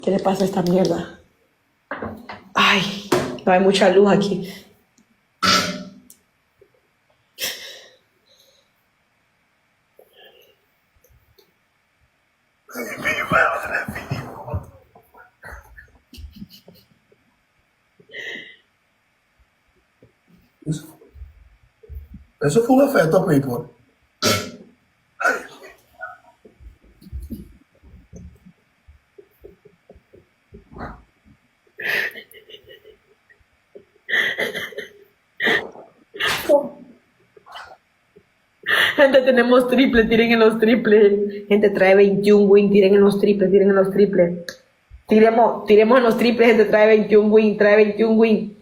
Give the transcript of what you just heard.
¿Qué le pasa a esta mierda? Ay, no hay mucha luz aquí. Eso fue un efecto, people. Gente, tenemos triple, tiren en los triples. Gente, trae 21 win, tiren en los triples, tiren en los triples. Tiremos en los triples, gente, trae 21 win, trae 21 win.